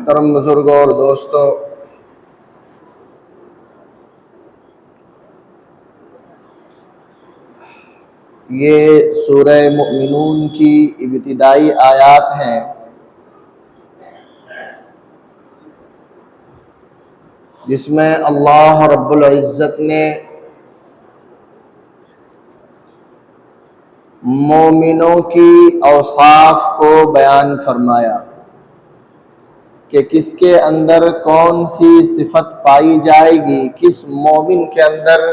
محترم بزرگوں اور دوستوں، یہ سورہ مؤمنون کی ابتدائی آیات ہیں جس میں اللہ رب العزت نے مومنوں کی اوصاف کو بیان فرمایا کہ کس کے اندر کون سی صفت پائی جائے گی، کس مومن کے اندر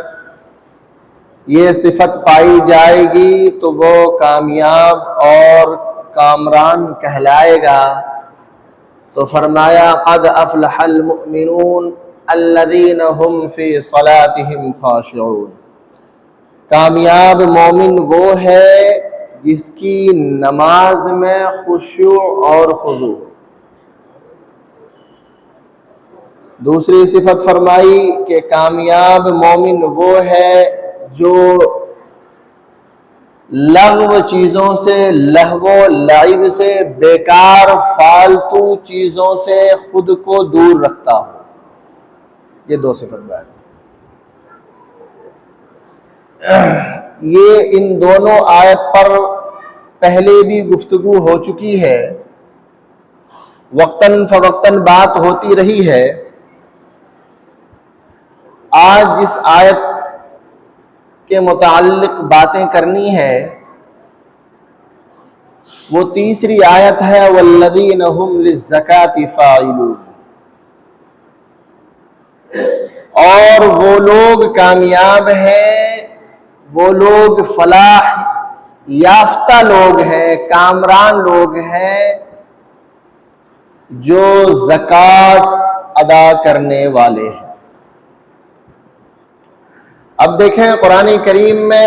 یہ صفت پائی جائے گی تو وہ کامیاب اور کامران کہلائے گا۔ تو فرمایا قد افلح المؤمنون الذین هم فی صلاتهم خاشعون، کامیاب مومن وہ ہے جس کی نماز میں خشوع اور خضوع۔ دوسری صفت فرمائی کہ کامیاب مومن وہ ہے جو لغو چیزوں سے، لہو و لعب سے، بیکار فالتو چیزوں سے خود کو دور رکھتا ہو۔ یہ دو صفت بیان، یہ ان دونوں آیت پر پہلے بھی گفتگو ہو چکی ہے، وقتاً فوقتاً بات ہوتی رہی ہے۔ آج جس آیت کے متعلق باتیں کرنی ہے وہ تیسری آیت ہے والذین هم للزکاۃ فاعلون، اور وہ لوگ کامیاب ہیں، وہ لوگ فلاح یافتہ لوگ ہیں، کامران لوگ ہیں جو زکوٰۃ ادا کرنے والے ہیں۔ اب دیکھیں قرآن کریم میں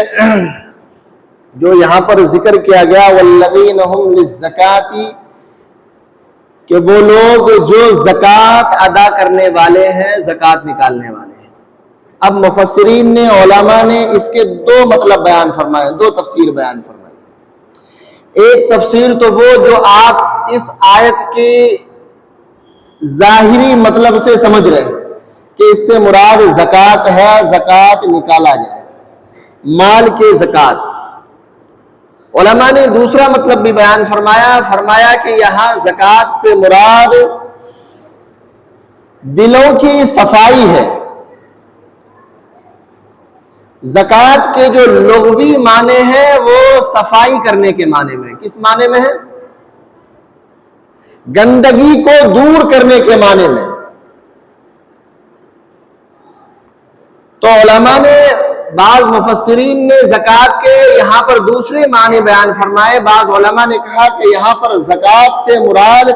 جو یہاں پر ذکر کیا گیا والذین هم للزکاۃ، کہ وہ لوگ جو زکوٰۃ ادا کرنے والے ہیں، زکوٰۃ نکالنے والے ہیں۔ اب مفسرین نے، علماء نے اس کے دو مطلب بیان فرمائے، دو تفسیر بیان فرمائی۔ ایک تفسیر تو وہ جو آپ اس آیت کے ظاہری مطلب سے سمجھ رہے ہیں کہ اس سے مراد زکوٰۃ ہے، زکوٰۃ نکالا جائے، مال کے زکوٰۃ۔ علماء نے دوسرا مطلب بھی بیان فرمایا کہ یہاں زکوٰۃ سے مراد دلوں کی صفائی ہے۔ زکوٰۃ کے جو لغوی معنی ہیں وہ صفائی کرنے کے معنی میں، کس معنی میں ہے؟ گندگی کو دور کرنے کے معنی میں۔ تو علماء نے، بعض مفسرین نے زکوٰۃ کے یہاں پر دوسرے معنی بیان فرمائے۔ بعض علماء نے کہا کہ یہاں پر زکوٰۃ سے مراد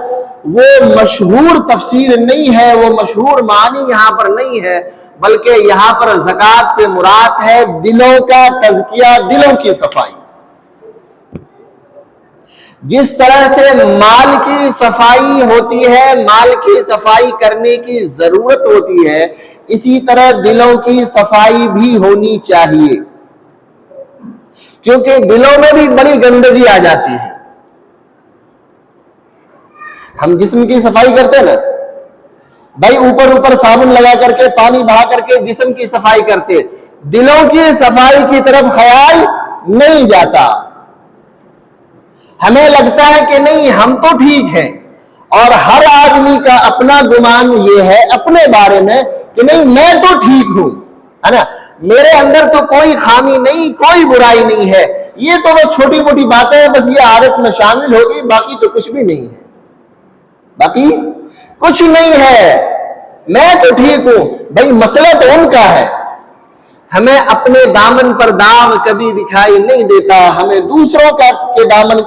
وہ مشہور تفسیر نہیں ہے، وہ مشہور معنی یہاں پر نہیں ہے، بلکہ یہاں پر زکوٰۃ سے مراد ہے دلوں کا تزکیہ، دلوں کی صفائی۔ جس طرح سے مال کی صفائی ہوتی ہے، مال کی صفائی کرنے کی ضرورت ہوتی ہے، اسی طرح دلوں کی صفائی بھی ہونی چاہیے، کیونکہ دلوں میں بھی بڑی گندگی آ جاتی ہے۔ ہم جسم کی صفائی کرتے ہیں نا بھائی، اوپر صابن لگا کر کے، پانی بہا کر کے جسم کی صفائی کرتے، دلوں کی صفائی کی طرف خیال نہیں جاتا۔ ہمیں لگتا ہے کہ نہیں ہم تو ٹھیک ہیں، اور ہر آدمی کا اپنا گمان یہ ہے اپنے بارے میں کہ نہیں میں تو ٹھیک ہوں، ہے نا، میرے اندر تو کوئی خامی نہیں، کوئی برائی نہیں ہے، یہ تو بس چھوٹی موٹی باتیں ہیں، بس یہ عادت میں شامل ہوگی، باقی تو کچھ بھی نہیں ہے، باقی کچھ نہیں ہے، میں تو ٹھیک ہوں۔ بھائی مسئلہ تو ان کا ہے، ہمیں اپنے دامن پر داغ کبھی دکھائی نہیں دیتا، ہمیں دوسروں کے دامن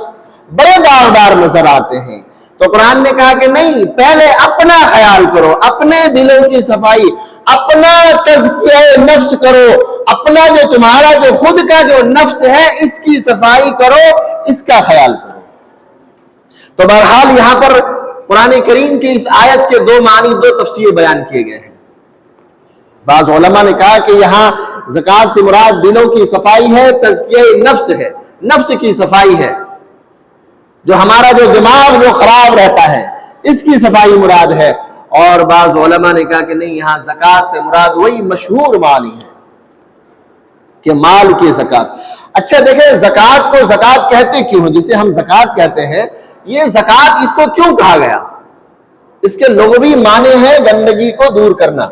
بڑے داغدار نظر آتے ہیں۔ تو قرآن نے کہا کہ نہیں، پہلے اپنا خیال کرو، اپنے دلوں کی صفائی، اپنا تزکیہ نفس کرو، اپنا جو تمہارا جو خود کا جو نفس ہے اس کی صفائی کرو، اس کا خیال کرو۔ تو بہرحال یہاں پر قرآن کریم کی اس آیت کے دو معنی، دو تفسیر بیان کیے گئے ہیں۔ بعض علماء نے کہا کہ یہاں زکوٰۃ سے مراد دلوں کی صفائی ہے، تزکیہ نفس ہے، نفس کی صفائی ہے، جو ہمارا جو دماغ جو خراب رہتا ہے، اس کی صفائی مراد ہے. اور بعض علماء نے کہا کہ نہیں، یہاں زکوٰۃ سے مراد وہی مشہور مال ہی ہے کہ مال کی زکوٰۃ. اچھا دیکھیں، زکوٰۃ کو زکوٰۃ کہتے کیوں ہیں؟ جسے ہم زکوٰۃ کہتے ہیں، یہ زکوٰۃ اس کو کیوں کہا گیا؟ اس کے لغوی معنی ہے گندگی کو دور کرنا.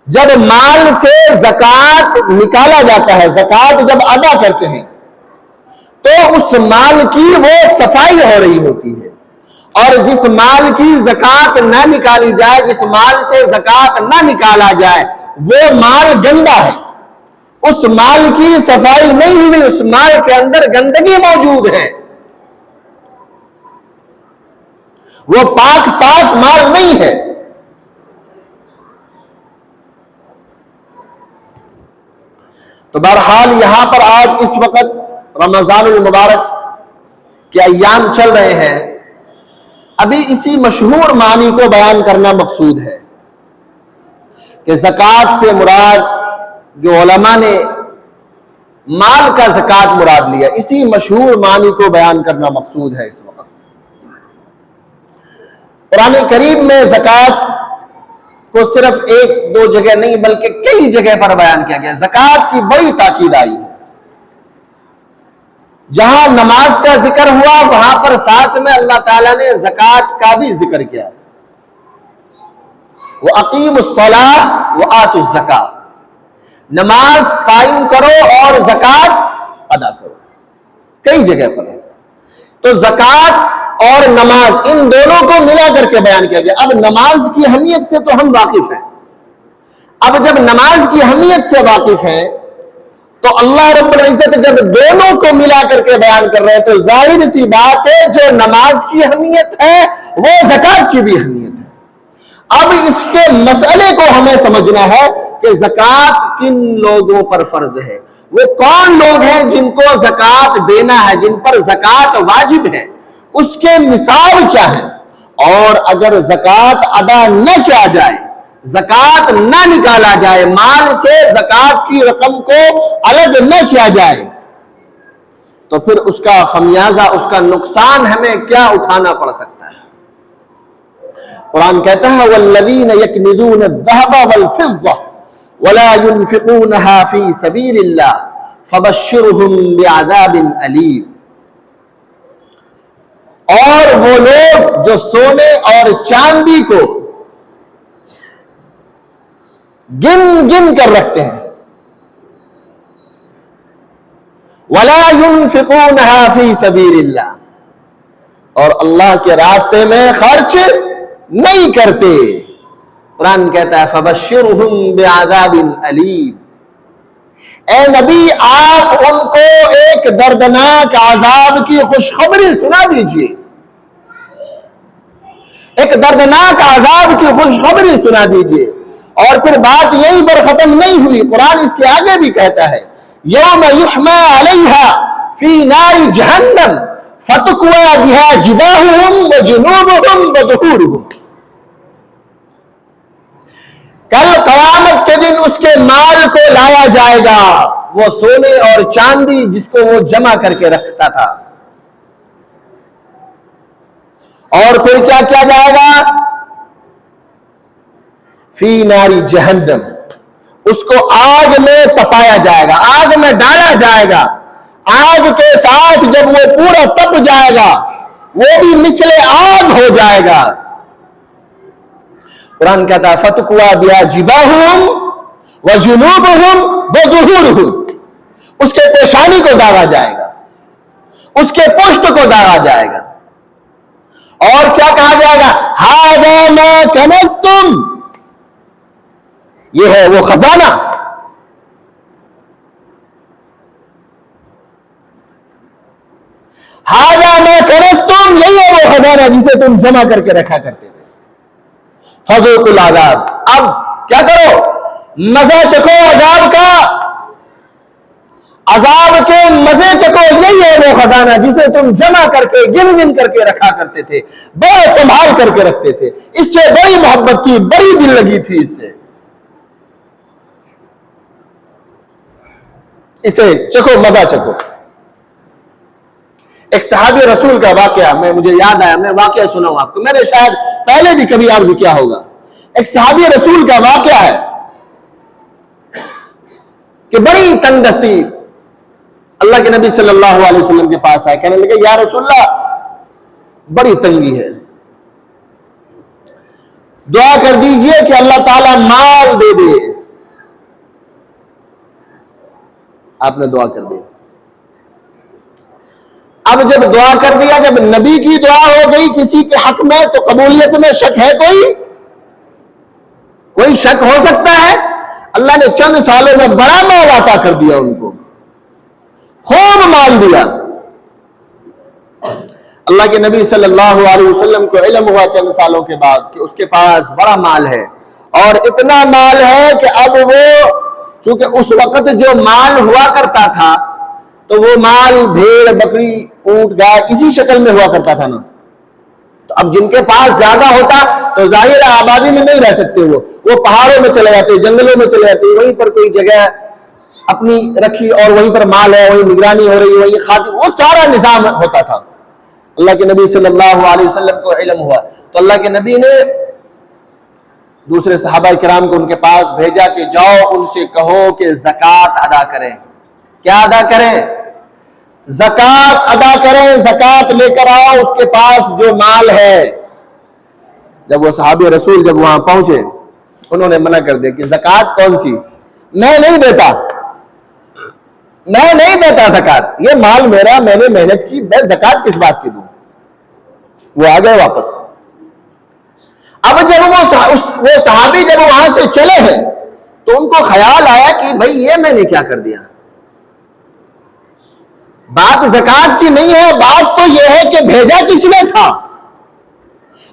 جب مال سے زکوٰۃ نکالا جاتا ہے، زکوٰۃ جب ادا کرتے ہیں تو اس مال کی وہ صفائی ہو رہی ہوتی ہے. اور جس مال کی زکوٰۃ نہ نکالی جائے، جس مال سے زکوٰۃ نہ نکالا جائے، وہ مال گندا ہے. اس مال کی صفائی نہیں ہوئی، اس مال کے اندر گندگی موجود ہے، وہ پاک صاف مال نہیں ہے. تو بہرحال یہاں پر آج اس وقت رمضان المبارک کے ایام چل رہے ہیں، ابھی اسی مشہور معنی کو بیان کرنا مقصود ہے کہ زکوٰۃ سے مراد، جو علماء نے مال کا زکوٰۃ مراد لیا، اسی مشہور معنی کو بیان کرنا مقصود ہے اس وقت. قرآن کریم میں زکوٰۃ کو صرف ایک دو جگہ نہیں بلکہ کئی جگہ پر بیان کیا گیا. زکوٰۃ کی بڑی تاکید آئی ہے. جہاں نماز کا ذکر ہوا وہاں پر ساتھ میں اللہ تعالیٰ نے زکوٰۃ کا بھی ذکر کیا. وَأَقِيمُوا الصَّلَاةَ وَآتُوا الزَّكَاةَ، نماز قائم کرو اور زکوٰۃ ادا کرو. کئی جگہ پر ہے. تو زکوٰۃ اور نماز، ان دونوں کو ملا کر کے بیان کیا گیا. اب نماز کی اہمیت سے تو ہم واقف ہیں. اب جب نماز کی اہمیت سے واقف ہیں تو اللہ رب العزت جب دونوں کو ملا کر کے بیان کر رہے ہیں تو ظاہر سی بات ہے جو نماز کی اہمیت ہے وہ زکوٰۃ کی بھی اہمیت ہے. اب اس کے مسئلے کو ہمیں سمجھنا ہے کہ زکوٰۃ کن لوگوں پر فرض ہے، وہ کون لوگ ہیں جن کو زکوٰۃ دینا ہے، جن پر زکوٰۃ واجب ہے، اس کے نصاب کیا ہے. اور اگر زکوٰۃ ادا نہ کیا جائے، زکوٰۃ نہ نکالا جائے، مال سے زکوٰۃ کی رقم کو الگ نہ کیا جائے، تو پھر اس کا خمیازہ، اس کا نقصان ہمیں کیا اٹھانا پڑ سکتا ہے. قرآن کہتا ہے وَالَّذِينَ يَكْنِزُونَ الذَّهَبَ وَالْفِضَّةَ وَلَا يُنْفِقُونَهَا فِي سَبِيلِ اللَّهِ فَبَشِّرْهُمْ بِعَذَابٍ أَلِيمٍ. اور وہ لوگ جو سونے اور چاندی کو گن گن کر رکھتے ہیں، وَلَا يُنْفِقُونَهَا فِي سَبِيلِ اللَّهِ، اور اللہ کے راستے میں خرچ نہیں کرتے. قرآن کہتا ہے فَبَشِّرْهُمْ بِعَذَابٍ أَلِيمٍ، اے نبی آپ ان کو ایک دردناک عذاب کی خوشخبری سنا دیجئے. ایک دردناک عذاب کی خوشخبری سنا دیجئے. اور پھر بات یہیں پر ختم نہیں ہوئی، قرآن اس کے آگے بھی کہتا ہے یوم یحمى علیہا فی نار جہنم فتکوی بہا جباہہم وجنوبہم وظہورہم. کل قیامت کے دن اس کے مال کو لایا جائے گا، وہ سونے اور چاندی جس کو وہ جمع کر کے رکھتا تھا، اور پھر کیا کیا جائے گا؟ فی ناری جہنم، اس کو آگ میں تپایا جائے گا، آگ میں ڈالا جائے گا. آگ کے ساتھ جب وہ پورا تپ جائے گا وہ بھی مثل آگ ہو جائے گا. قرآن کہتا ہے فَتُكْوَى بِهَا جِبَاهُهُمْ وَجُنُوبُهُمْ وَظُهُورُهُمْ، اس کے پیشانی کو داغا جائے گا، اس کے پشت کو داغا جائے گا. اور کیا کہا جائے گا؟ هَذَا مَا كَنَزْتُمْ، یہ ہے وہ خزانہ. هَذَا مَا كَنَزْتُمْ، یہی ہے وہ خزانہ جسے تم جمع کر کے رکھا کرتے تھے. فذوقوا العذاب، اب کیا کرو؟ مزہ چکو عذاب کا، عذاب کے مزے چکو. یہی ہے وہ خزانہ جسے تم جمع کر کے گن گن کر کے رکھا کرتے تھے، بڑے سنبھال کر کے رکھتے تھے، اس سے بڑی محبت تھی، بڑی دل لگی تھی اس سے. اسے چکو، مزہ چکو. ایک صحابی رسول کا واقعہ مجھے یاد آیا، میں واقعہ سناؤں آپ کو، میں نے شاید پہلے بھی کبھی عرض کیا ہوگا۔ ایک صحابی رسول کا واقعہ ہے کہ بڑی تنگ دستی اللہ کے نبی صلی اللہ علیہ وسلم کے پاس آئے، کہنے لگے یا رسول اللہ بڑی تنگی ہے، دعا کر دیجئے کہ اللہ تعالیٰ مال دے دے۔ آپ نے دعا کر دی، اب جب دعا کر دیا، جب نبی کی دعا ہو گئی کسی کے حق میں تو قبولیت میں شک ہے؟ کوئی شک ہو سکتا ہے؟ اللہ نے چند سالوں میں بڑا مال عطا کر دیا، ان کو خوب مال دیا۔ اللہ کے نبی صلی اللہ علیہ وسلم کو علم ہوا چند سالوں کے بعد کہ اس کے پاس بڑا مال ہے، اور اتنا مال ہے کہ اب وہ، چونکہ اس وقت جو مال ہوا کرتا تھا تو وہ مال بھیڑ بکری اونٹ گائے اسی شکل میں ہوا کرتا تھا نا، تو اب جن کے پاس زیادہ ہوتا تو ظاہر آبادی میں نہیں رہ سکتے، وہ پہاڑوں میں چلے جاتے، جنگلوں میں چلے جاتے، وہیں پر کوئی جگہ اپنی رکھی اور وہیں پر مال ہے، وہیں نگرانی ہو رہی ہے، وہیں خادم، وہ سارا نظام ہوتا تھا۔ اللہ کے نبی صلی اللہ علیہ وسلم کو علم ہوا تو اللہ کے نبی نے دوسرے صحابہ کرام کو ان کے پاس بھیجا کہ جاؤ ان سے کہو کہ زکوٰۃ ادا کریں۔ کیا ادا کریں؟ زکوٰۃ ادا کریں، زکوٰۃ لے کر آؤ، اس کے پاس جو مال ہے۔ جب وہ صحابی رسول جب وہاں پہنچے، انہوں نے منع کر دیا کہ زکوٰۃ کون سی، میں نہیں دیتا زکوٰۃ، یہ مال میرا، میں نے محنت کی، میں زکوٰۃ کس بات کی دوں؟ وہ آ گئے واپس۔ اب جب وہ صحابی جب وہاں سے چلے ہیں تو ان کو خیال آیا کہ بھئی یہ میں نے کیا کر دیا، بات زکوٰۃ کی نہیں ہے، بات تو یہ ہے کہ بھیجا کس نے تھا،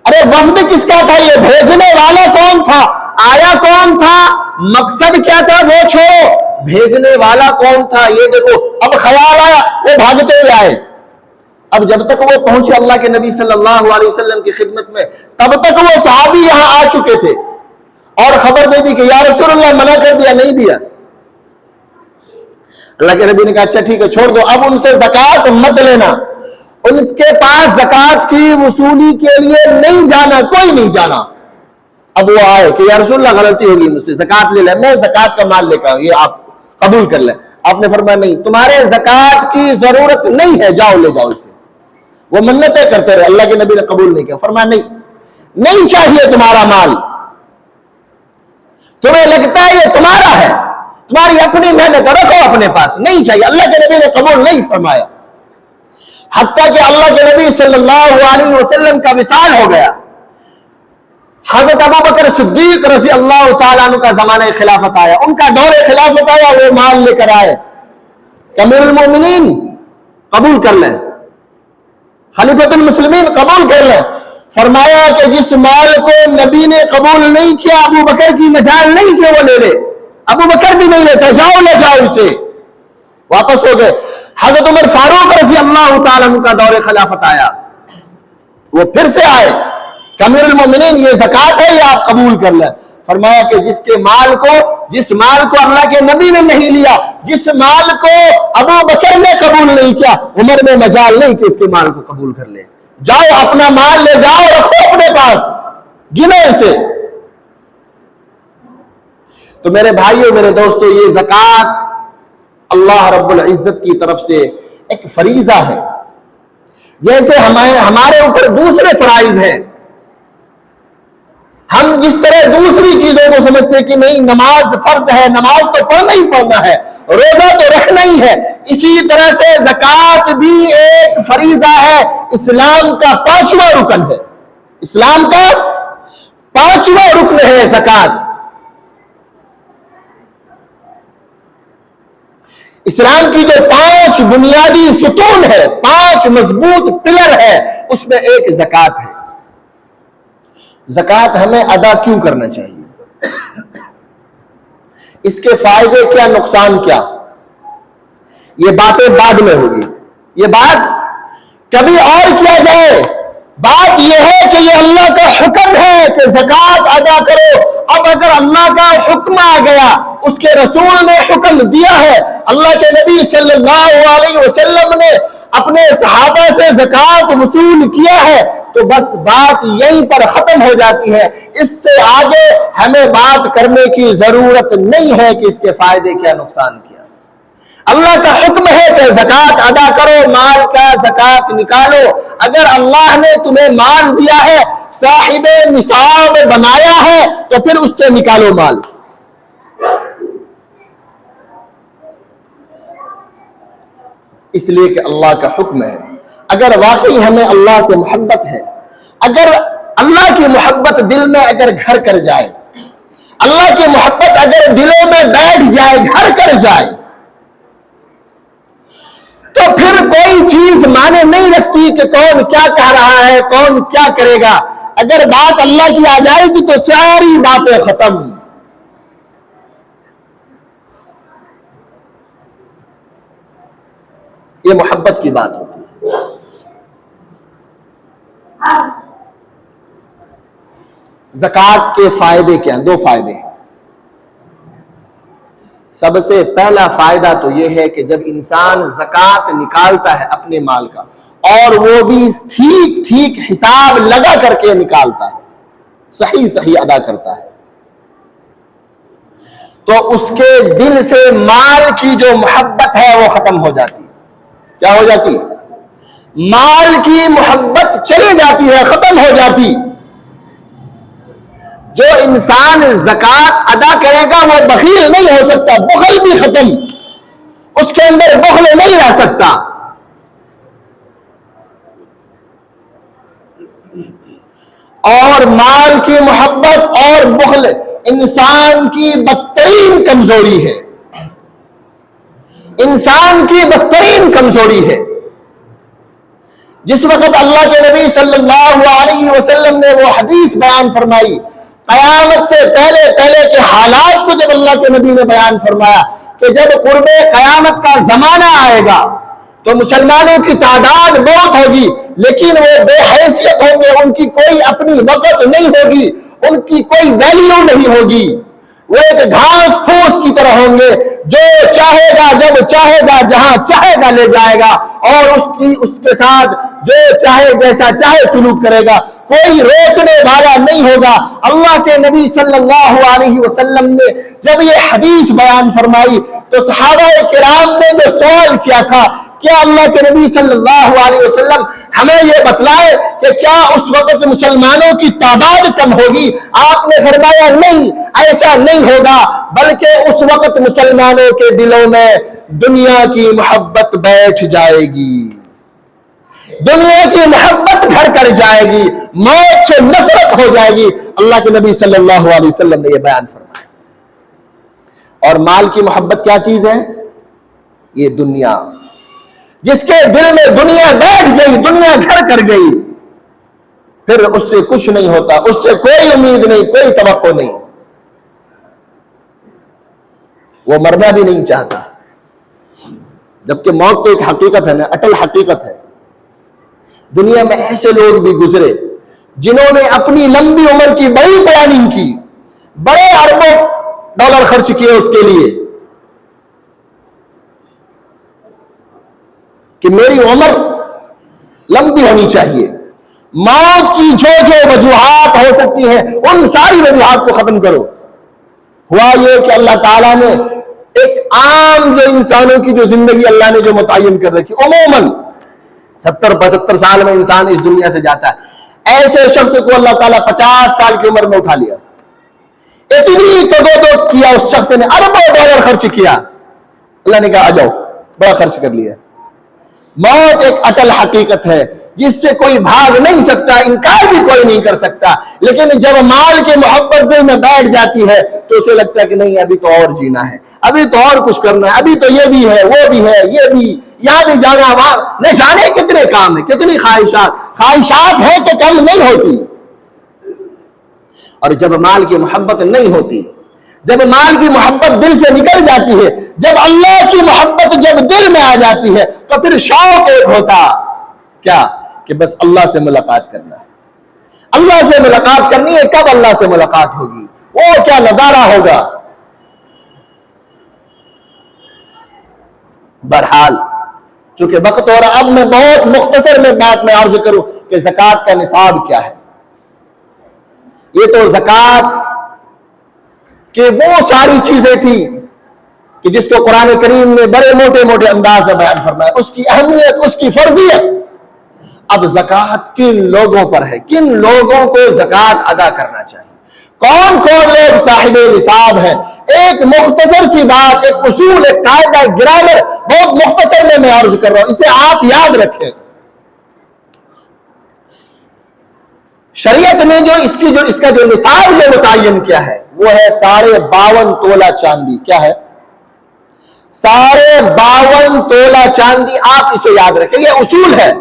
ارے وفد کس کا تھا، یہ بھیجنے والا کون تھا، آیا کون تھا، مقصد کیا تھا وہ چھوڑو، بھیجنے والا کون تھا یہ دیکھو۔ اب خیال آیا، وہ بھاگتے ہوئے آئے۔ اب جب تک وہ پہنچے اللہ کے نبی صلی اللہ علیہ وسلم کی خدمت میں، تب تک وہ صحابی یہاں آ چکے تھے اور خبر دے دی کہ یا رسول اللہ منع کر دیا، نہیں دیا۔ اللہ کے نبی نے کہا اچھا ٹھیک ہے چھوڑ دو، اب ان سے زکوٰۃ مت لینا، ان کے پاس زکوٰۃ کی وصولی کے لیے نہیں جانا، کوئی نہیں جانا۔ اب وہ آئے کہ یا رسول اللہ غلطی ہوگی مجھ سے، زکوٰۃ لے لیں، میں زکوٰۃ کا مال لے کر یہ آپ قبول کر لیں۔ آپ نے فرمایا نہیں، تمہارے زکوٰۃ کی ضرورت نہیں ہے، جاؤ لے جاؤ اسے۔ وہ منتیں کرتے رہے، اللہ کے نبی نے قبول نہیں کیا، فرمایا نہیں چاہیے تمہارا مال، تمہیں لگتا ہے یہ تمہارا ہے، تمہاری اپنی محنت رکھو اپنے پاس، نہیں چاہیے۔ اللہ کے نبی نے قبول نہیں فرمایا، حتیٰ کہ اللہ کے نبی صلی اللہ علیہ وسلم کا وصال ہو گیا۔ حضرت ابوبکر صدیق رضی اللہ تعالیٰ عنہ کا زمانہ خلافت آیا، ان کا دور خلافت آیا، وہ مال لے کر آئے کہ امیر المومنین قبول کر لیں، خلیفۃ المسلمین قبول کر لیں۔ فرمایا کہ جس مال کو نبی نے قبول نہیں کیا، ابو بکر کی مجال نہیں کہ وہ لے لے، ابو بکر بھی نہیں لیتا، جاؤ لے جاؤ اسے۔ واپس ہو گئے۔ حضرت عمر فاروق رضی اللہ تعالیٰ عنہ کا دور خلافت آیا، وہ پھر سے آئے کہ امیر المومنین یہ زکوٰۃ ہے، یہ آپ قبول کر لیں۔ فرمایا کہ جس مال کو اللہ کے نبی نے نہیں لیا، جس مال کو ابو بکر نے قبول نہیں کیا، عمر میں مجال نہیں کہ اس کے مال کو قبول کر لے، جاؤ اپنا مال لے جاؤ، رکھو اپنے پاس، گنو اسے۔ تو میرے بھائیوں میرے دوستو، یہ زکوٰۃ اللہ رب العزت کی طرف سے ایک فریضہ ہے، جیسے ہمارے اوپر دوسرے فرائض ہیں۔ ہم جس طرح دوسری چیزوں کو سمجھتے ہیں کہ نہیں نماز فرض ہے، نماز تو پڑھنا ہی پڑھنا ہے، روزہ تو رکھنا ہی ہے، اسی طرح سے زکوٰۃ بھی ایک فریضہ ہے، اسلام کا 5واں رکن ہے، اسلام کا 5واں رکن ہے زکوٰۃ۔ اسلام کی جو 5 بنیادی ستون ہے، 5 مضبوط پلر ہے، اس میں ایک زکوٰۃ ہے۔ زکوٰۃ ہمیں ادا کیوں کرنا چاہیے؟ اس کے فائدے کیا، نقصان کیا، یہ باتیں بعد میں ہوگی، یہ بات کبھی اور کیا جائے۔ بات یہ ہے کہ یہ اللہ کا حکم ہے کہ زکوٰۃ ادا کرو۔ اب اگر اللہ کا حکم آ گیا، اس کے رسول نے حکم دیا ہے، اللہ کے نبی صلی اللہ علیہ وسلم نے اپنے صحابہ سے زکوٰۃ وصول کیا ہے تو بس بات یہیں پر ختم ہو جاتی ہے. اس سے آگے ہمیں بات کرنے کی ضرورت نہیں ہے کہ اس کے فائدے کیا نقصان کیا. اللہ کا حکم ہے کہ زکوٰۃ ادا کرو، مال کا زکوٰۃ نکالو. اگر اللہ نے تمہیں مال دیا ہے، صاحب نصاب بنایا ہے، تو پھر اس سے نکالو مال. اس لیے کہ اللہ کا حکم ہے. اگر واقعی ہمیں اللہ سے محبت ہے، اگر اللہ کی محبت دل میں اگر گھر کر جائے، اللہ کی محبت اگر دلوں میں بیٹھ جائے، گھر کر جائے، تو پھر کوئی چیز معنی نہیں رکھتی کہ کون کیا کہہ رہا ہے، کون کیا کرے گا. اگر بات اللہ کی آ جائے گی تو ساری باتیں ختم. یہ محبت کی بات ہوتی ہے. زکوٰۃ کے فائدے کیا ہیں؟ 2 فائدے ہیں. سب سے پہلا فائدہ تو یہ ہے کہ جب انسان زکوٰۃ نکالتا ہے اپنے مال کا، اور وہ بھی ٹھیک ٹھیک حساب لگا کر کے نکالتا ہے، صحیح صحیح ادا کرتا ہے، تو اس کے دل سے مال کی جو محبت ہے وہ ختم ہو جاتی. کیا ہو جاتی؟ مال کی محبت چلی جاتی ہے، ختم ہو جاتی. جو انسان زکوٰۃ ادا کرے گا وہ بخیل نہیں ہو سکتا، بخل بھی ختم، اس کے اندر بخل نہیں رہ سکتا. اور مال کی محبت اور بخل انسان کی بدترین کمزوری ہے، انسان کی بدترین کمزوری ہے. جس وقت اللہ کے نبی صلی اللہ علیہ وسلم نے وہ حدیث بیان فرمائی، قیامت سے پہلے پہلے کے حالات کو جب اللہ کے نبی نے بیان فرمایا کہ جب قرب قیامت کا زمانہ آئے گا تو مسلمانوں کی تعداد بہت ہوگی، لیکن وہ بے حیثیت ہوں گے، ان کی کوئی اپنی وقت نہیں ہوگی، ان کی کوئی ویلیو نہیں ہوگی. وہ ایک گھاس پھوس کی طرح ہوں گے، جو چاہے گا جب چاہے گا جہاں چاہے گا لے جائے گا، اور اس کے ساتھ جو چاہے جیسا چاہے سلوک کرے گا، کوئی روکنے والا نہیں ہوگا. اللہ کے نبی صلی اللہ علیہ وسلم نے جب یہ حدیث بیان فرمائی تو صحابہ کرام نے جو سوال کیا تھا، کیا اللہ کے نبی صلی اللہ علیہ وسلم ہمیں یہ بتلائے کہ کیا اس وقت مسلمانوں کی تعداد کم ہوگی؟ آپ نے فرمایا نہیں، ایسا نہیں ہوگا، بلکہ اس وقت مسلمانوں کے دلوں میں دنیا کی محبت بیٹھ جائے گی، دنیا کی محبت گھر کر جائے گی، موت سے نفرت ہو جائے گی. اللہ کے نبی صلی اللہ علیہ وسلم نے یہ بیان فرمایا. اور مال کی محبت کیا چیز ہے؟ یہ دنیا. جس کے دل میں دنیا بیٹھ گئی، دنیا گھر کر گئی، پھر اس سے کچھ نہیں ہوتا، اس سے کوئی امید نہیں، کوئی توقع نہیں. وہ مرنا بھی نہیں چاہتا، جبکہ موت تو ایک حقیقت ہے نا، اٹل حقیقت ہے. دنیا میں ایسے لوگ بھی گزرے جنہوں نے اپنی لمبی عمر کی بڑی پلاننگ کی، بڑے اربوں ڈالر خرچ کیے اس کے لیے کہ میری عمر لمبی ہونی چاہیے. موت کی جو جو وجوہات ہو سکتی ہیں ان ساری وجوہات کو ختم کرو. ہوا یہ کہ اللہ تعالیٰ نے ایک عام جو انسانوں کی جو زندگی اللہ نے جو متعین کر رکھی، عموماً 70-75 سال میں انسان اس دنیا سے جاتا ہے، ایسے شخص کو اللہ تعالیٰ 50 سال کی عمر میں اٹھا لیا. اتنی تدو کیا اس شخص نے، اربوں ڈالر خرچ کیا. اللہ نے کہا آ جاؤ، بڑا خرچ کر لیا. موت ایک اٹل حقیقت ہے جس سے کوئی بھاگ نہیں سکتا، انکار بھی کوئی نہیں کر سکتا. لیکن جب مال کی محبت دل میں بیٹھ جاتی ہے تو اسے لگتا ہے کہ نہیں، ابھی تو اور جینا ہے، ابھی تو اور کچھ کرنا ہے، ابھی تو یہ بھی ہے، وہ بھی ہے، یہ بھی، یہاں بھی جانا، وہاں نہ جانے کتنے کام ہیں، کتنی خواہشات ہیں کہ کم نہیں ہوتی. اور جب مال کی محبت نہیں ہوتی، جب مال کی محبت دل سے نکل جاتی ہے، جب اللہ کی محبت جب دل میں آ جاتی ہے تو پھر شوق ایک ہوتا کیا کہ بس اللہ سے ملاقات کرنا ہے. اللہ سے ملاقات کرنی ہے. کب اللہ سے ملاقات ہوگی؟ وہ کیا نظارہ ہوگا. بہرحال چونکہ وقت ہو رہا، اب میں بہت مختصر میں بات میں عرض کروں کہ زکوٰۃ کا نصاب کیا ہے۔ یہ تو زکوٰۃ کہ وہ ساری چیزیں تھی کہ جس کو قرآن کریم نے بڑے موٹے موٹے انداز میں بیان فرمایا، اس کی اہمیت، اس کی فرضیت۔ اب زکوٰۃ کن لوگوں پر ہے، کن لوگوں کو زکوٰۃ ادا کرنا چاہیے، کون کون لوگ صاحب نصاب ہیں۔ ایک مختصر سی بات، ایک اصول، ایک قاعدہ، گرامر بہت مختصر میں عرض کر رہا ہوں، اسے آپ یاد رکھیں۔ شریعت نے جو اس کا جو نصاب جو متعین کیا ہے وہ ہے 52.5 تولہ چاندی۔ کیا ہے؟ 52.5 تولہ چاندی۔ آپ اسے یاد رکھیں، یہ اصول ہے،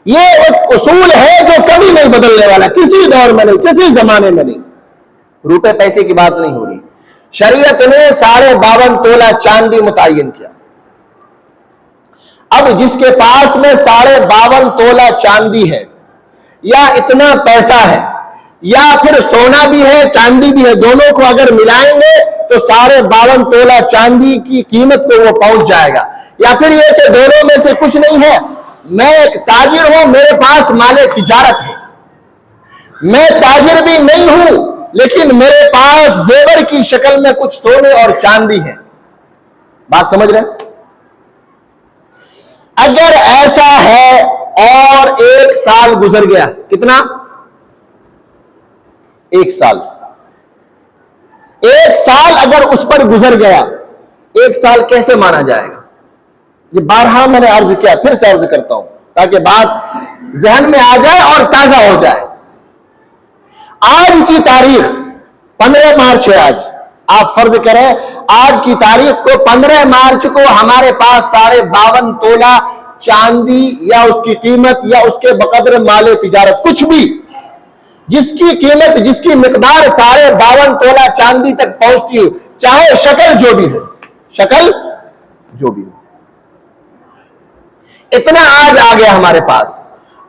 یہ ایک اصول ہے جو کبھی نہیں بدلنے والا، کسی دور میں نہیں، کسی زمانے میں نہیں۔ روپے پیسے کی بات نہیں ہو رہی، شریعت نے 52.5 تولہ چاندی متعین کیا۔ اب جس کے پاس میں 52.5 تولہ چاندی ہے، یا اتنا پیسہ ہے، یا پھر سونا بھی ہے چاندی بھی ہے، دونوں کو اگر ملائیں گے تو 52.5 تولہ چاندی کی قیمت پہ وہ پہنچ جائے گا۔ یا پھر یہ کہ دونوں میں سے کچھ نہیں ہے، میں ایک تاجر ہوں، میرے پاس مال تجارت ہے، میں تاجر بھی نہیں ہوں لیکن میرے پاس زیور کی شکل میں کچھ سونے اور چاندی ہے۔ بات سمجھ رہے ہیں؟ اگر ایسا ہے اور 1 سال گزر گیا، کتنا؟ 1 سال، 1 سال اگر اس پر گزر گیا، 1 سال کیسے مانا جائے گا؟ یہ بارہا میں نے عرض کیا، پھر سے عرض کرتا ہوں تاکہ بات ذہن میں آ جائے اور تازہ ہو جائے۔ آج کی تاریخ 15 مارچ ہے، آج آپ فرض کریں آج کی تاریخ کو 15 مارچ کو ہمارے پاس 52.5 تولہ چاندی یا اس کی قیمت یا اس کے بقدر مال تجارت کچھ بھی جس کی قیمت جس کی مقدار 52.5 تولہ چاندی تک پہنچتی ہو، چاہے شکل جو بھی ہو، شکل جو بھی ہو، اتنا آج آ گیا ہمارے پاس۔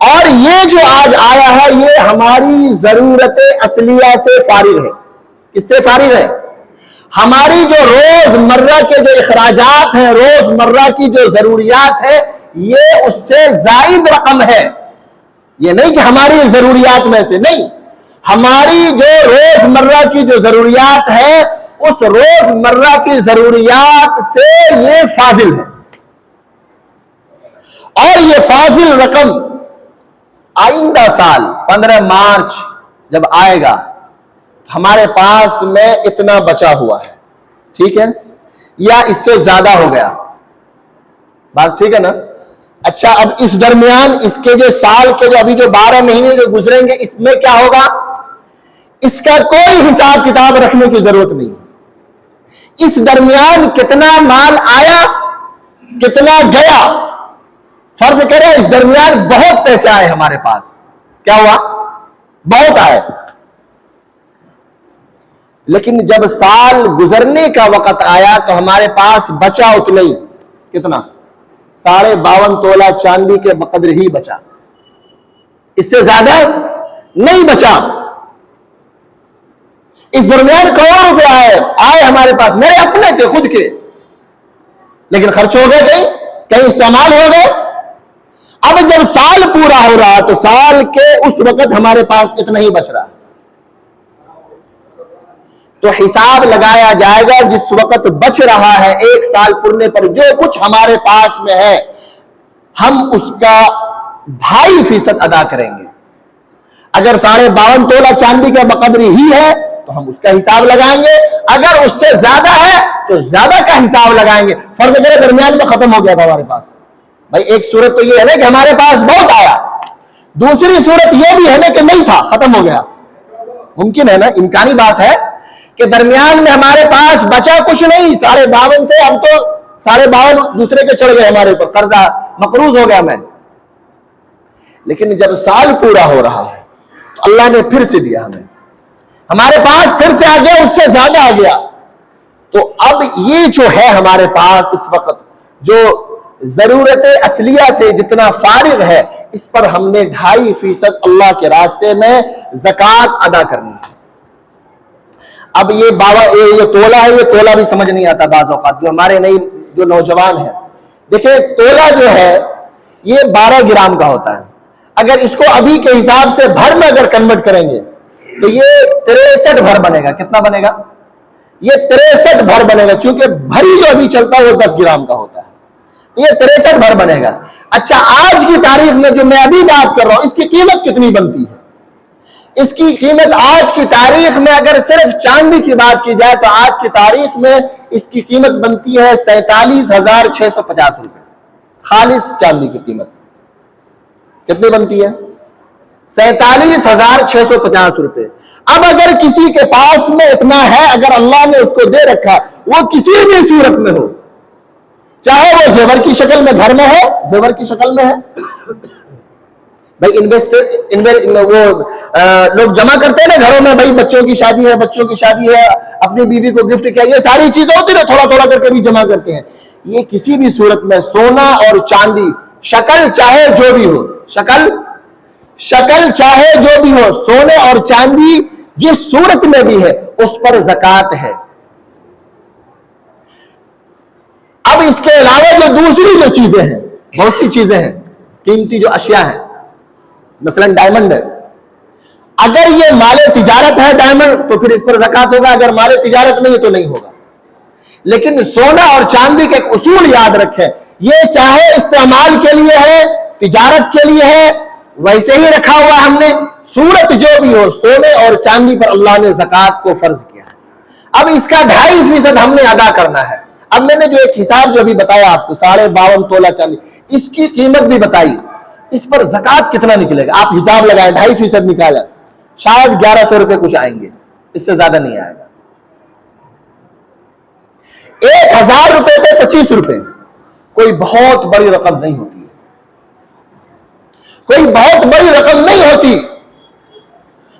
اور یہ جو آج آیا ہے یہ ہماری ضرورت اصلیہ سے فارغ ہے۔ کس سے فارغ ہے؟ ہماری جو روز مرہ کے جو اخراجات ہیں، روز مرہ کی جو ضروریات ہے، یہ اس سے زائد رقم ہے۔ یہ نہیں کہ ہماری ضروریات میں سے نہیں، ہماری جو روز مرہ کی جو ضروریات ہے اس روز مرہ کی ضروریات سے یہ فاضل ہے، اور یہ فاضل رقم آئندہ سال 15 مارچ جب آئے گا ہمارے پاس میں اتنا بچا ہوا ہے، ٹھیک ہے، یا اس سے زیادہ ہو گیا، بات ٹھیک ہے نا؟ اچھا، اب اس درمیان اس کے جو سال کے جو ابھی جو 12 مہینے جو گزریں گے اس میں کیا ہوگا؟ اس کا کوئی حساب کتاب رکھنے کی ضرورت نہیں۔ اس درمیان کتنا مال آیا، کتنا گیا، فرض کریں اس درمیان بہت پیسے آئے ہمارے پاس، کیا ہوا؟ بہت آئے، لیکن جب سال گزرنے کا وقت آیا تو ہمارے پاس بچا اتنا ہی، کتنا؟ 52.5 تولہ چاندی کے بقدر ہی بچا، اس سے زیادہ نہیں بچا۔ اس درمیان کروڑ روپے آئے ہمارے پاس، میرے اپنے تھے خود کے، لیکن خرچ ہو گئے، کہیں استعمال ہو گئے۔ اب جب سال پورا ہو رہا تو سال کے اس وقت ہمارے پاس اتنا ہی بچ رہا، تو حساب لگایا جائے گا جس وقت بچ رہا ہے 1 سال پورنے پر جو کچھ ہمارے پاس میں ہے ہم اس کا 2.5% ادا کریں گے۔ اگر 52.5 تولہ چاندی کا بقدر ہی ہے تو ہم اس کا حساب لگائیں گے، اگر اس سے زیادہ ہے تو زیادہ کا حساب لگائیں گے۔ فرض کرے درمیان میں ختم ہو گیا تھا ہمارے پاس، بھائی ایک صورت تو یہ ہے نا کہ ہمارے پاس بہت آیا، دوسری صورت یہ بھی ہے نا کہ نہیں تھا، ختم ہو گیا۔ ممکن ہے نا، امکانی بات ہے کہ درمیان میں ہمارے پاس بچا کچھ نہیں، 52.5 تھے، اب تو 52.5 دوسرے کے چڑھ گئے ہمارے اوپر، قرضہ مقروض ہو گیا میں، لیکن جب سال پورا ہو رہا ہے تو اللہ نے پھر سے دیا ہمیں، ہمارے پاس پھر سے آ گیا، اس سے زیادہ آ گیا۔ تو اب یہ جو ہے ہمارے پاس اس وقت جو ضرورت اصلیہ سے جتنا فارغ ہے اس پر ہم نے 2.5% اللہ کے راستے میں زکوٰۃ ادا کرنی ہے۔ اب یہ تولہ ہے، یہ تولہ بھی سمجھ نہیں آتا بعض اوقات، جو ہمارے نئی جو نوجوان ہیں دیکھیں تولا جو ہے یہ 12 گرام کا ہوتا ہے. اگر اس کو ابھی کے حساب سے بھر میں اگر کنورٹ کریں گے تو یہ 63 بھر بنے گا. کتنا بنے گا؟ یہ 63 بھر بنے گا. چونکہ بھری جو ابھی چلتا ہے وہ 10 گرام کا ہوتا ہے. یہ 63 بھر بنے گا. اچھا آج کی تاریخ میں جو میں ابھی بات کر رہا ہوں اس کی قیمت کتنی بنتی ہے؟ اس کی قیمت آج کی تاریخ میں اگر صرف چاندی کی بات کی جائے تو آج کی تاریخ میں اس کی قیمت بنتی ہے 47,650 روپے. خالص چاندی کی قیمت کتنی بنتی ہے؟ 47,650 روپے. اب اگر کسی کے پاس میں اتنا ہے، اگر اللہ نے اس کو دے رکھا، وہ کسی بھی صورت میں ہو، چاہے وہ زیور کی شکل میں گھر میں ہے، زیور کی شکل میں ہے. بھائی وہ لوگ جمع کرتے ہیں نا گھروں میں، بھائی بچوں کی شادی ہے، بچوں کی شادی ہے، اپنی بیوی کو گفٹ کیا، یہ ساری چیزیں ہوتی نا، تھوڑا تھوڑا کر کے بھی جمع کرتے ہیں. یہ کسی بھی صورت میں سونا اور چاندی، شکل چاہے جو بھی ہو، شکل چاہے جو بھی ہو، سونے اور چاندی جس صورت میں بھی ہے اس پر زکوٰۃ ہے. اب اس کے علاوہ جو دوسری جو چیزیں ہیں، بہت سی چیزیں ہیں، قیمتی جو اشیاء ہیں، مثلا ڈائمنڈ ہے. اگر یہ مال تجارت ہے ڈائمنڈ تو پھر اس پر زکوٰۃ ہوگا، اگر مال تجارت نہیں ہے تو نہیں ہوگا. لیکن سونا اور چاندی کا ایک اصول یاد رکھیں، یہ چاہے استعمال کے لیے ہے، تجارت کے لیے ہے، ویسے ہی رکھا ہوا ہم نے، صورت جو بھی ہو، سونے اور چاندی پر اللہ نے زکوٰۃ کو فرض کیا ہے. اب اس کا 2.5% ہم نے ادا کرنا ہے. اب میں نے جو ایک حساب جو ابھی بتایا آپ کو 52.5 تولہ چاندی، اس کی قیمت بھی بتائی، اس پر زکوٰۃ کتنا نکلے گا؟ آپ حساب لگائیں، 2.5% نکالا، شاید 1100 روپے کچھ آئیں گے، اس سے زیادہ نہیں آئے گا. 1000 روپے پہ 25 روپے کوئی بہت بڑی رقم نہیں ہوتی ہے، کوئی بہت بڑی رقم نہیں ہوتی.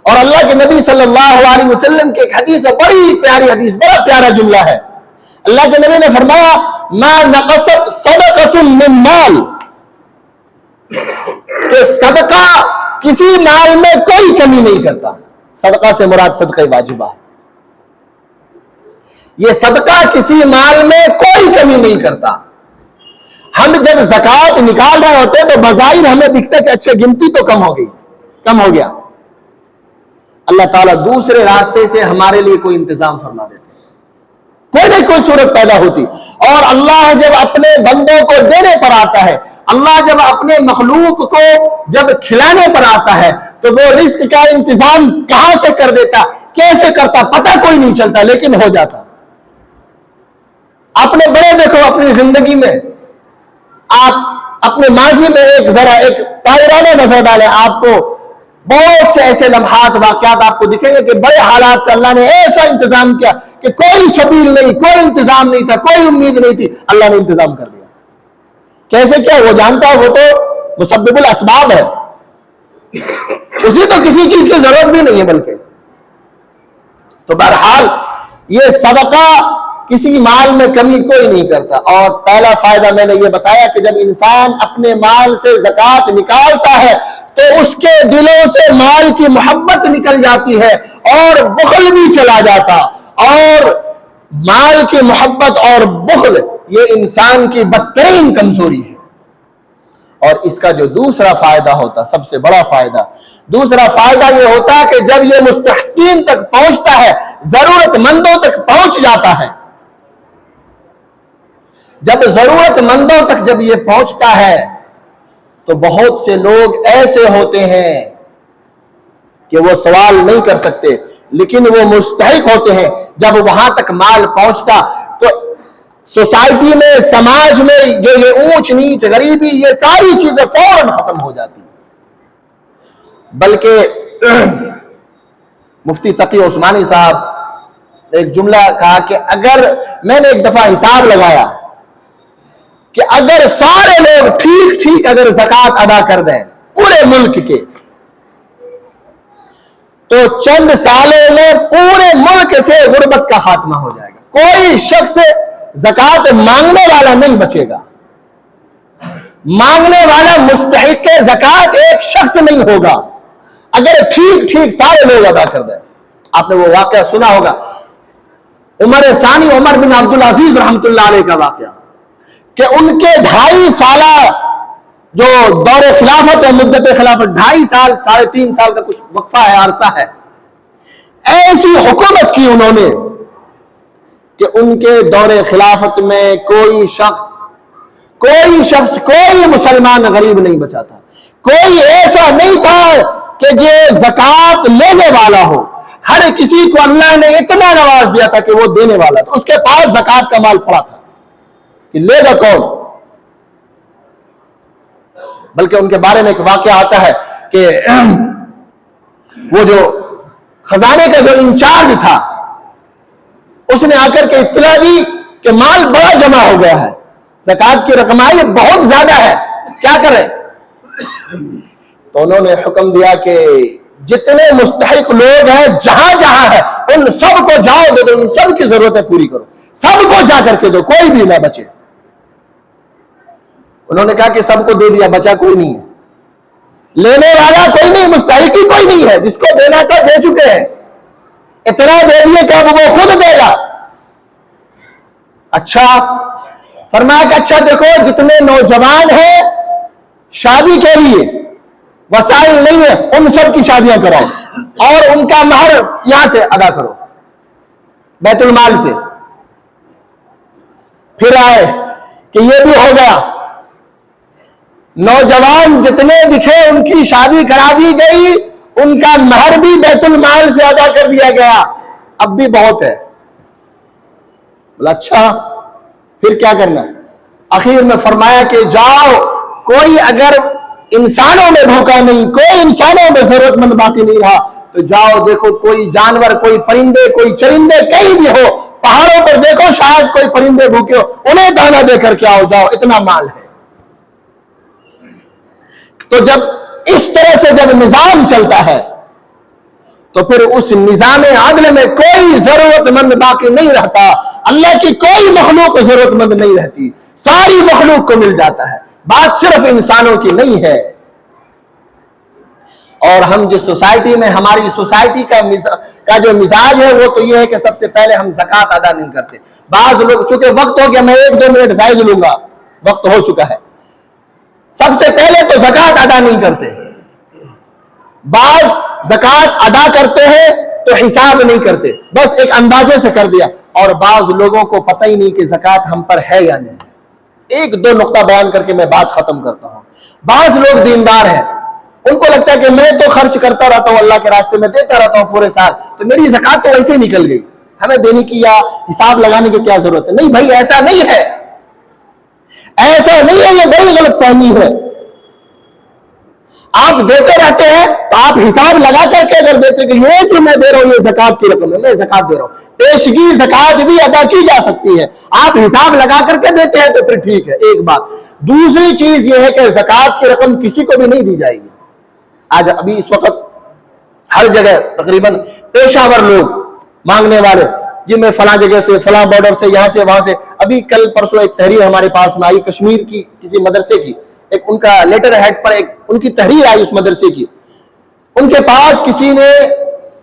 اور اللہ کے نبی صلی اللہ علیہ وسلم کی ایک حدیث ہے، بڑی پیاری حدیث، بڑا پیارا جملہ ہے. اللہ کے نبی نے فرمایا ما نقصت صدقۃ من مال، کہ صدقہ کسی مال میں کوئی کمی نہیں کرتا. صدقہ سے مراد صدقہ واجبہ ہے. یہ صدقہ کسی مال میں کوئی کمی نہیں کرتا. ہم جب زکوٰۃ نکال رہے ہوتے تو بظاہر ہمیں دکھتا کہ اچھا گنتی تو کم ہو گیا. اللہ تعالیٰ دوسرے راستے سے ہمارے لیے کوئی انتظام فرما دیتے، کوئی نہ کوئی صورت پیدا ہوتی. اور اللہ جب اپنے بندوں کو دینے پر آتا ہے، اللہ جب اپنے مخلوق کو جب کھلانے پر آتا ہے تو وہ رزق کا انتظام کہاں سے کر دیتا، کیسے کرتا، پتہ کوئی نہیں چلتا، لیکن ہو جاتا. اپنے بڑے دیکھو اپنی زندگی میں، آپ اپنے ماضی میں ایک طائرانہ نظر ڈالیں، آپ کو بہت سے ایسے لمحات، واقعات آپ کو دکھیں گے کہ بڑے حالات سے اللہ نے ایسا انتظام کیا کہ کوئی سبیل نہیں، کوئی انتظام نہیں تھا، کوئی امید نہیں تھی، اللہ نے انتظام کر دیا. کیسے کیا؟ وہ جانتا ہے، وہ تو مسبب الاسباب ہے، اسی تو کسی چیز کی ضرورت بھی نہیں ہے بلکہ. تو بہرحال یہ صدقہ کسی مال میں کمی کوئی نہیں کرتا. اور پہلا فائدہ میں نے یہ بتایا کہ جب انسان اپنے مال سے زکوٰۃ نکالتا ہے تو اس کے دلوں سے مال کی محبت نکل جاتی ہے اور بخل بھی چلا جاتا. اور مال کی محبت اور بخل یہ انسان کی بدترین کمزوری ہے. اور اس کا جو دوسرا فائدہ ہوتا، سب سے بڑا فائدہ، دوسرا فائدہ یہ ہوتا کہ جب یہ مستحقین تک پہنچتا ہے، ضرورت مندوں تک پہنچ جاتا ہے، جب ضرورت مندوں تک جب یہ پہنچتا ہے تو بہت سے لوگ ایسے ہوتے ہیں کہ وہ سوال نہیں کر سکتے، لیکن وہ مستحق ہوتے ہیں. جب وہاں تک مال پہنچتا تو سوسائٹی میں، سماج میں یہ اونچ نیچ، غریبی، یہ ساری چیزیں فوراً ختم ہو جاتی. بلکہ مفتی تقی عثمانی صاحب نے ایک جملہ کہا کہ اگر میں نے ایک دفعہ حساب لگایا کہ اگر سارے لوگ ٹھیک اگر زکوٰۃ ادا کر دیں پورے ملک کے، تو چند سالوں میں پورے ملک سے غربت کا خاتمہ ہو جائے گا. کوئی شخص زکوٰۃ مانگنے والا نہیں بچے گا. مانگنے والا مستحق زکوٰۃ ایک شخص نہیں ہوگا اگر ٹھیک سارے لوگ ادا کر دیں. آپ نے وہ واقعہ سنا ہوگا، عمر ثانی عمر بن عبدالعزیز رحمت اللہ علیہ کا واقعہ. کہ ان کے 2.5 سالہ جو دور خلافت ہے، مدت خلافت 2.5 سال 3.5 سال کا کچھ وقفہ ہے، عرصہ ہے، ایسی حکومت کی انہوں نے کہ ان کے دور خلافت میں کوئی شخص کوئی مسلمان غریب نہیں بچا تھا، کوئی ایسا نہیں تھا کہ یہ زکوٰۃ لینے والا ہو، ہر کسی کو اللہ نے اتنا نواز دیا تھا کہ وہ دینے والا تھا، اس کے پاس زکوٰۃ کا مال پڑا تھا، کہ لے گا کون؟ بلکہ ان کے بارے میں ایک واقعہ آتا ہے کہ وہ جو خزانے کا جو انچارج تھا، اس نے آ کر کے اطلاع دی کہ مال بڑا جمع ہو گیا ہے، زکوٰۃ کی رقم آئی بہت زیادہ ہے، کیا کریں؟ تو انہوں نے حکم دیا کہ جتنے مستحق لوگ ہیں جہاں جہاں ہے ان سب کو جاؤ دے دو، ان سب کی ضرورتیں پوری کرو، سب کو جا کر کے دو، کوئی بھی نہ بچے۔ انہوں نے کہا کہ سب کو دے دیا، بچا کوئی نہیں ہے، لینے والا کوئی نہیں، مستحق ہی کوئی نہیں ہے، جس کو دینا تھا دے چکے ہیں، اتنا دے دیے کہ اب وہ خود دے گا۔ اچھا، فرمایا کہ اچھا دیکھو جتنے نوجوان ہیں شادی کے لیے وسائل نہیں ہے ان سب کی شادیاں کراؤ اور ان کا مہر یہاں سے ادا کرو، بیت المال سے۔ پھر آئے کہ یہ بھی ہو گیا، نوجوان جتنے دکھے ان کی شادی کرا دی گئی، ان کا مہر بھی بیت المال سے ادا کر دیا گیا، اب بھی بہت ہے۔ بولا اچھا پھر کیا کرنا؟ آخر میں فرمایا کہ جاؤ، کوئی اگر انسانوں میں بھوکا نہیں، کوئی انسانوں میں ضرورت مند باقی نہیں رہا تو جاؤ دیکھو کوئی جانور، کوئی پرندے، کوئی چرندے کہیں بھی ہو، پہاڑوں پر دیکھو شاید کوئی پرندے بھوکے ہو، انہیں دانا دے کر کے آؤ، جاؤ، اتنا مال ہے۔ تو جب اس طرح سے جب نظام چلتا ہے تو پھر اس نظام عدل میں کوئی ضرورت مند باقی نہیں رہتا، اللہ کی کوئی مخلوق ضرورت مند نہیں رہتی، ساری مخلوق کو مل جاتا ہے، بات صرف انسانوں کی نہیں ہے۔ اور ہم جس سوسائٹی میں، ہماری سوسائٹی کا جو مزاج ہے وہ تو یہ ہے کہ سب سے پہلے ہم زکوٰۃ ادا نہیں کرتے۔ بعض لوگ، چونکہ وقت ہو گیا، میں 1-2 منٹ زائد لوں گا، وقت ہو چکا ہے، سب سے پہلے تو زکوٰۃ ادا نہیں کرتے، بعض زکوٰۃ ادا کرتے ہیں تو حساب نہیں کرتے، بس ایک اندازے سے کر دیا، اور بعض لوگوں کو پتہ ہی نہیں کہ زکوٰۃ ہم پر ہے یا نہیں۔ 1-2 نقطہ بیان کر کے میں بات ختم کرتا ہوں۔ بعض لوگ دیندار ہیں، ان کو لگتا ہے کہ میں تو خرچ کرتا رہتا ہوں، اللہ کے راستے میں دیتا رہتا ہوں پورے سال، تو میری زکوٰۃ تو ویسے ہی نکل گئی، ہمیں دینے کی یا حساب لگانے کی کیا ضرورت ہے؟ نہیں بھائی، ایسا نہیں ہے، ایسا نہیں ہے، یہ بڑی غلط فہمی ہے۔ آپ دیتے رہتے ہیں تو آپ حساب لگا کر کے اگر دیتے کہ یہ جو میں دے رہا ہوں یہ زکوٰۃ کی رقم ہے، میں زکوٰۃ دے رہا ہوں، پیشگی زکوٰۃ بھی ادا کی جا سکتی ہے، آپ حساب لگا کر کے دیتے ہیں تو پھر ٹھیک ہے، ایک بات۔ دوسری چیز یہ ہے کہ زکوٰۃ کی رقم کسی کو بھی نہیں دی جائے گی۔ آج ابھی اس وقت ہر جگہ تقریباً پیشہ ور لوگ مانگنے والے، جن میں فلاں جگہ سے، فلاں بارڈر سے، یہاں سے، وہاں سے، ابھی کل پرسوں ایک تحریر ہمارے پاس میں آئی کشمیر کی کسی مدرسے کی، ایک ان کا لیٹر ہیڈ پر ایک ان کی تحریر آئی اس مدرسے کی، ان کے پاس کسی نے،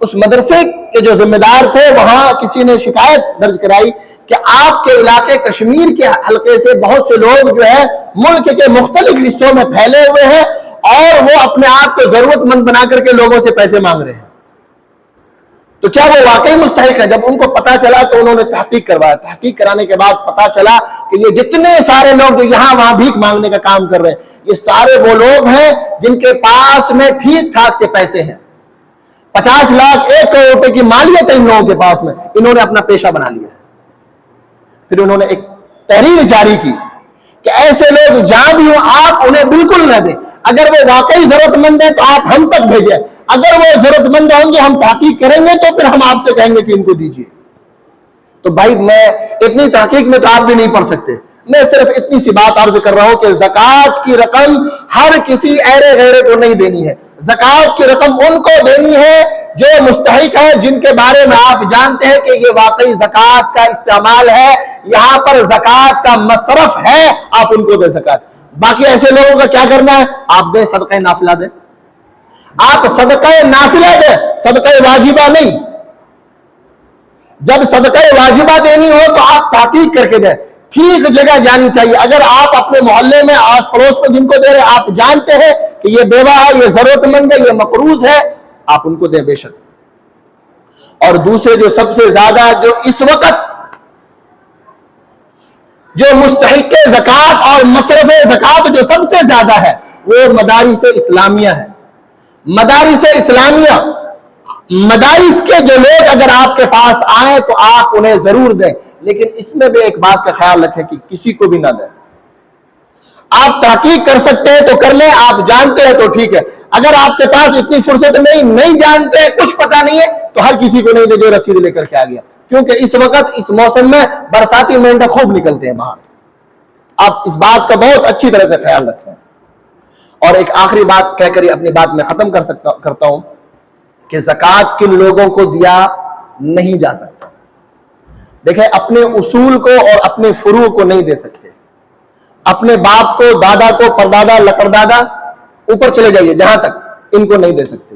اس مدرسے کے جو ذمہ دار تھے وہاں کسی نے شکایت درج کرائی کہ آپ کے علاقے کشمیر کے حلقے سے بہت سے لوگ جو ہے ملک کے مختلف حصوں میں پھیلے ہوئے ہیں اور وہ اپنے آپ کو ضرورت مند بنا کر کے لوگوں سے پیسے مانگ رہے ہیں، تو کیا وہ واقعی مستحق ہے؟ جب ان کو پتا چلا تو انہوں نے تحقیق کروایا، تحقیق کرانے کے بعد پتا چلا کہ یہ جتنے سارے لوگ جو یہاں وہاں بھیک مانگنے کا کام کر رہے ہیں، یہ سارے وہ لوگ ہیں جن کے پاس میں ٹھیک ٹھاک سے پیسے ہیں، 50 لاکھ 1 کروڑ روپے کی مالیت ہے ان لوگوں کے پاس میں، انہوں نے اپنا پیشہ بنا لیا۔ پھر انہوں نے ایک تحریر جاری کی کہ ایسے لوگ جہاں بھی ہوں آپ انہیں بالکل نہ دیں، اگر وہ واقعی ضرورت مند ہیں تو آپ ہم تک بھیجیں، اگر وہ ضرورت مند ہوں گے ہم تحقیق کریں گے تو پھر ہم آپ سے کہیں گے کہ ان کو دیجیے۔ تو بھائی میں اتنی تحقیق میں تو آپ بھی نہیں پڑھ سکتے، میں صرف اتنی سی بات عرض کر رہا ہوں کہ زکوٰۃ کی رقم ہر کسی ایرے غیرے کو نہیں دینی ہے، زکوٰۃ کی رقم ان کو دینی ہے جو مستحق ہے، جن کے بارے میں آپ جانتے ہیں کہ یہ واقعی زکوٰۃ کا استعمال ہے، یہاں پر زکوٰۃ کا مصرف ہے، آپ ان کو دیں زکوٰۃ۔ باقی ایسے لوگوں کا کیا کرنا ہے؟ آپ دیں، صدقہ نافلہ دیں، آپ صدقہ نافلہ دیں، صدقہ واجبہ نہیں۔ جب صدقہ واجبہ دینی ہو تو آپ تحقیق کر کے دیں، ٹھیک جگہ جانی چاہیے. اگر آپ اپنے محلے میں آس پڑوس میں جن کو دے رہے آپ جانتے ہیں کہ یہ بیوہ ہے, یہ ضرورت مند ہے, یہ مقروض ہے, آپ ان کو دیں بے شک. اور دوسرے جو سب سے زیادہ جو اس وقت جو مستحق زکوٰۃ اور مصرف زکوٰۃ جو سب سے زیادہ ہے وہ مدارس اسلامیہ ہے. مدارس اسلامیہ, مدارس کے جو لوگ اگر آپ کے پاس آئیں تو آپ انہیں ضرور دیں, لیکن اس میں بھی ایک بات کا خیال رکھیں کہ کسی کو بھی نہ دیں. آپ تحقیق کر سکتے ہیں تو کر لیں, آپ جانتے ہیں تو ٹھیک ہے. اگر آپ کے پاس اتنی فرصت نہیں جانتے, کچھ پتہ نہیں ہے, تو ہر کسی کو نہیں دے جو رسید لے کر کے آ گیا, کیونکہ اس وقت اس موسم میں برساتی مینڈک خوب نکلتے ہیں باہر. آپ اس بات کا بہت اچھی طرح سے خیال رکھیں. اور ایک آخری بات کہہ کر اپنی بات میں ختم کرتا ہوں کہ زکوٰۃ کن لوگوں کو دیا نہیں جا سکتا. دیکھیں, اپنے اصول کو اور اپنے فروع کو نہیں دے سکتے. اپنے باپ کو, دادا کو, پردادا, لقردادا, اوپر چلے جائیے جہاں تک, ان کو نہیں دے سکتے.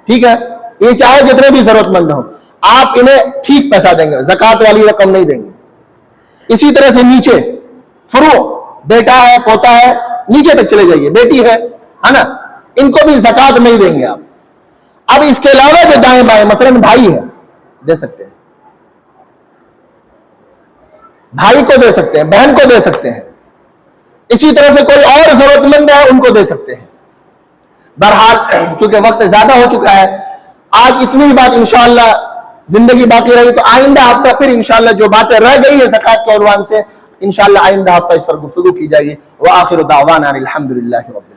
ٹھیک ہے, یہ چاہے جتنے بھی ضرورت مند ہوں, آپ انہیں ٹھیک پیسہ دیں گے, زکوٰۃ والی رقم نہیں دیں گے. اسی طرح سے نیچے فروع, بیٹا ہے, پوتا ہے, نیچے تک چلے جائیے, بیٹی ہے نا, ان کو بھی زکوٰۃ نہیں دیں گے آپ. اب اس کے علاوہ جو دائیں بائیں, مثلاً بھائی ہے, دے سکتے ہیں, بھائی کو دے سکتے ہیں, بہن کو دے سکتے ہیں. اسی طرح سے کوئی اور ضرورت مند ہے ان کو دے سکتے ہیں. بہرحال چونکہ وقت زیادہ ہو چکا ہے, آج اتنی بات انشاءاللہ زندگی باقی رہی تو آئندہ ہفتہ پھر انشاءاللہ جو باتیں رہ گئی ہے زکوٰۃ کے عنوان سے, انشاءاللہ آئندہ ہفتہ اس پر گفتگو کی جائے گی. وآخر دعوانا الحمدللہ رب